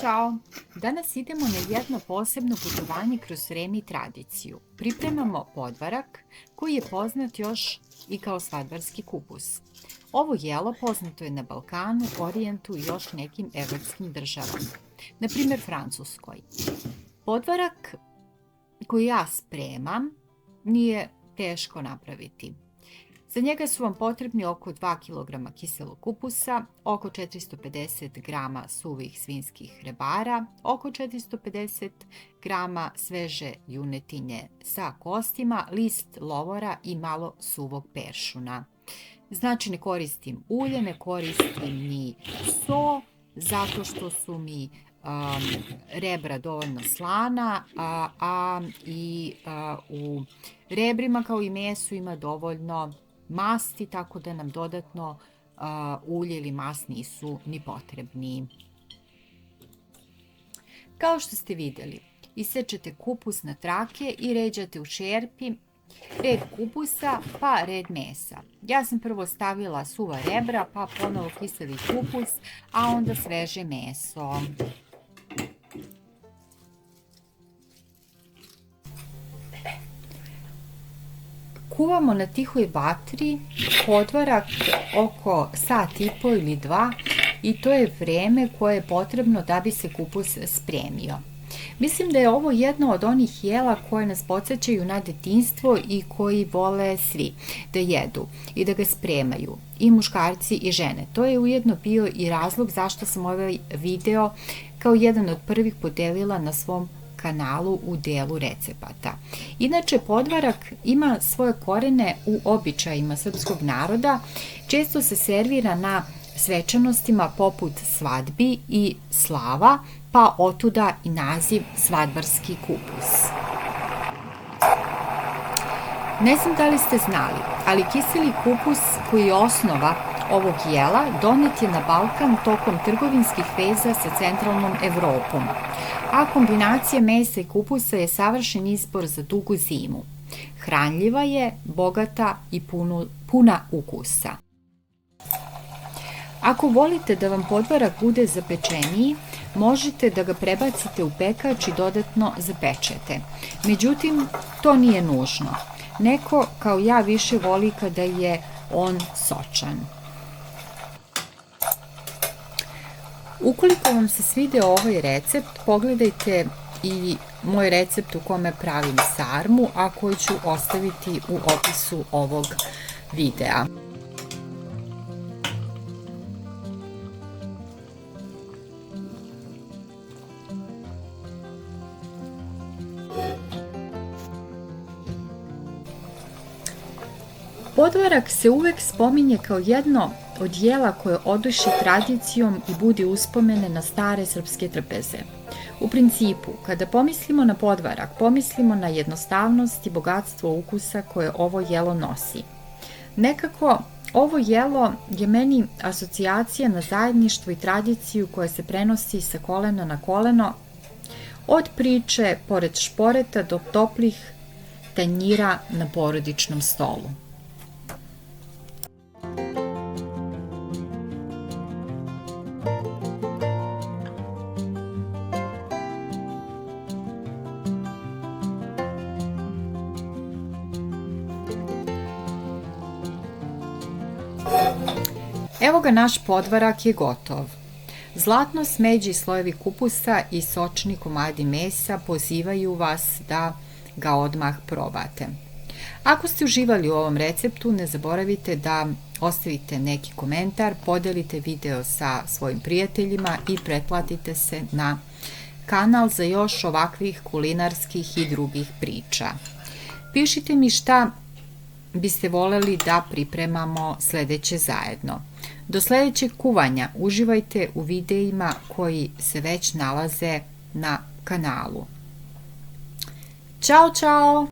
Ćao! Danas idemo na jedno posebno putovanje kroz Srem i tradiciju. Pripremamo podvarak, koji je poznat još i kao svadbarski kupus. Ovo jelo poznato je na Balkanu, Orijentu i još nekim evropskim državama, na primjer Francuskoj. Podvarak koji ja spremam nije teško napraviti. Za njega su vam potrebni oko 2 kg kiselog kupusa, oko 450 g suvih svinjskih rebara, oko 450 g sveže junetinje sa kostima, list lovora i malo suvog peršuna. Znači ne koristim ulje, ne koristim ni so, zato što su mi rebra dovoljno slana, u rebrima kao i mesu ima dovoljno masti, tako da nam dodatno ulje ili mast nisu ni potrebni. Kao što ste vidjeli, isečete kupus na trake i ređate u šerpi, red kupusa pa red mesa. Ja sam prvo stavila suva rebra, pa ponovo kiseli kupus, a onda sveže meso. Kuvamo na tihoj vatri podvarak oko sat i po ili 2 i to je vreme koje je potrebno da bi se kupus spremio. Mislim da je ovo jedno od onih jela koje nas podsjećaju na detinjstvo i koji vole svi da jedu i da ga spremaju, i muškarci i žene. To je ujedno bio i razlog zašto sam ovaj video kao jedan od prvih podelila na svom kanalu u delu recepata. Inače, podvarak ima svoje korene u običajima srpskog naroda. Često se servira na svečanostima poput svadbi i slava, pa otuda i naziv svadbarski kupus. Ne znam da li ste znali, ali kiseli kupus koji je osnova ovog jela donet je na Balkan tokom trgovinskih veza sa centralnom Evropom, a kombinacija mesa i kupusa je savršen izbor za dugu zimu. Hranljiva je, bogata i puna ukusa. Ako volite da vam podvarak bude zapečeniji, možete da ga prebacite u pekač i dodatno zapečete. Međutim, to nije nužno. Neko, kao ja, više voli kada je on sočan. Ukoliko vam se svideo ovaj recept, pogledajte i moj recept u kome pravim sarmu, a koji ću ostaviti u opisu ovog videa. Podvarak se uvek spominje kao jedno od jela koje oduši tradicijom i budi uspomene na stare srpske trpeze. U principu, kada pomislimo na podvarak, pomislimo na jednostavnost i bogatstvo ukusa koje ovo jelo nosi. Nekako, ovo jelo je meni asocijacija na zajedništvo i tradiciju koja se prenosi sa kolena na koleno, od priče pored šporeta do toplih tanjira na porodičnom stolu. Evo ga, naš podvarak je gotov. Zlatno smeđi slojevi kupusa i sočni komadi mesa pozivaju vas da ga odmah probate. Ako ste uživali u ovom receptu, ne zaboravite da ostavite neki komentar, podelite video sa svojim prijateljima i pretplatite se na kanal za još ovakvih kulinarskih i drugih priča. Pišite mi šta biste voleli da pripremamo sledeće zajedno. Do sledećeg kuvanja uživajte u videima koji se već nalaze na kanalu. Ćao, čao!